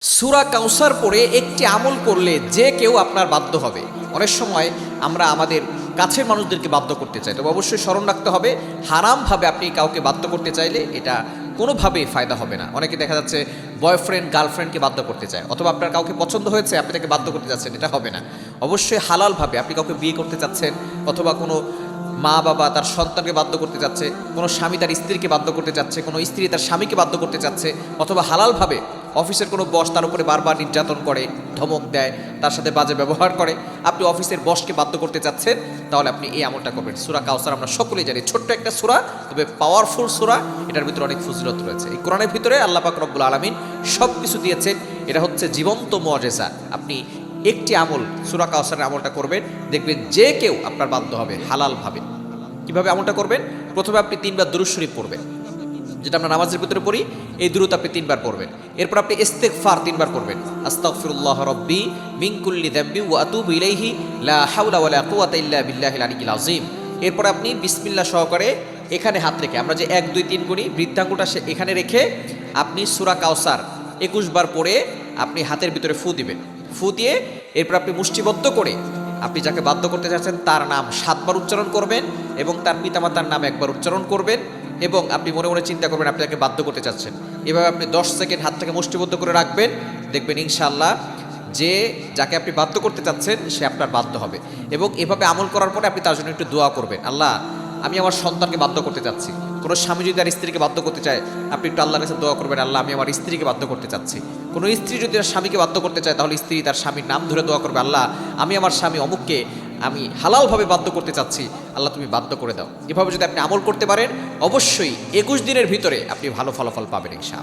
সূরা কাউসার পড়ে একটি আমল করলে যে কেউ আপনার বাধ্য হবে। অনেক সময় আমরা আমাদের কাছের মানুষদেরকে বাধ্য করতে চাই, তবে অবশ্যই স্মরণ রাখতে হবে হারামভাবে আপনি কাউকে বাধ্য করতে চাইলে এটা কোনোভাবেই ফায়দা হবে না। অনেকে দেখা যাচ্ছে বয়ফ্রেন্ড গার্লফ্রেন্ডকে বাধ্য করতে চায়, অথবা আপনার কাউকে পছন্দ হয়েছে আপনি তাকে বাধ্য করতে যাচ্ছেন, এটা হবে না। অবশ্যই হালালভাবে আপনি কাউকে বিয়ে করতে চাচ্ছেন, অথবা কোনো মা বাবা তার সন্তানকে বাধ্য করতে যাচ্ছে, কোনো স্বামী তার স্ত্রীকে বাধ্য করতে যাচ্ছে, কোনো স্ত্রী তার স্বামীকে বাধ্য করতে চাচ্ছে, অথবা হালালভাবে অফিসের কোনো বস তার উপরে বারবার নির্যাতন করে, ধমক দেয়, তার সাথে বাজে ব্যবহার করে, আপনি অফিসের বসকে বাধ্য করতে চাচ্ছেন, তাহলে আপনি এই আমলটা করবেন। সূরা কাউসার আমরা সকলেই জানি, ছোট্ট একটা সূরা, তবে পাওয়ারফুল সূরা। এটার ভিতরে অনেক ফজিলত রয়েছে। এই কোরআনের ভিতরে আল্লাহ পাক রব্বুল আলামিন সব কিছু দিয়েছেন। এটা হচ্ছে জীবন্ত মুআজিজা। আপনি একটি আমল, সূরা কাউসারের আমলটা করবেন, দেখবেন যে কেউ আপনার বাধ্য হবে হালালভাবে। কিভাবে আমলটা করবেন? প্রথমে আপনি 3 বার দুরূদ শরীফ পড়বেন, যেটা আমরা নামাজের ভিতরে পড়ি, এই দুরূদ আপনি 3 বার পড়বেন। এরপর আপনি ইস্তিগফার 3 বার করবেন, আস্তাগফিরুল্লাহ রাব্বি মিন কুল্লি যামবি ওয়া আতুবু ইলাইহি লা হাওলা ওয়ালা কুওয়াতা ইল্লা বিল্লাহিল আলিয়্যিল আযীম। এরপর আপনি বিসমিল্লাহ সহকারে এখানে হাত রেখে, আমরা যে 1 2 3 করি, বৃদ্ধাঙ্গুলটা এখানে রেখে আপনি সূরা কাউসার 21 বার পড়ে আপনি হাতের ভিতরে ফু দিবেন। ফু দিয়ে এরপর আপনি মুষ্টিবদ্ধ করে আপনি যাকে বাধ্য করতে চাচ্ছেন তার নাম 7 বার উচ্চারণ করবেন, এবং তার পিতামাতার নাম 1 বার উচ্চারণ করবেন, এবং আপনি মনে মনে চিন্তা করবেন আপনি তাকে বাধ্য করতে চাচ্ছেন। এভাবে আপনি 10 সেকেন্ড হাতটাকে মুষ্টিবদ্ধ করে রাখবেন, দেখবেন ইনশাআল্লাহ যে যাকে আপনি বাধ্য করতে চাচ্ছেন সে আপনার বাধ্য হবে। এবং এভাবে আমল করার পরে আপনি তার জন্য একটু দোয়া করবেন, আল্লাহ আমি আমার সন্তানকে বাধ্য করতে চাচ্ছি। কোনো স্বামী যদি তার স্ত্রীকে বাধ্য করতে চায়, আপনি একটু আল্লাহর কাছে দোয়া করবেন, আল্লাহ আমি আমার স্ত্রীকে বাধ্য করতে চাচ্ছি। কোনো স্ত্রী যদি তার স্বামীকে বাধ্য করতে চায়, তাহলে স্ত্রী তার স্বামীর নাম ধরে দোয়া করবে, আল্লাহ আমি আমার স্বামী অমুককে আমি হালালভাবে বাধ্য করতে চাচ্ছি, আল্লাহ তুমি বাধ্য করে দাও। এভাবে যদি আপনি আমল করতে পারেন, অবশ্যই 21 দিনের ভিতরে আপনি ভালো ফলাফল পাবেন ইনশাআল্লাহ।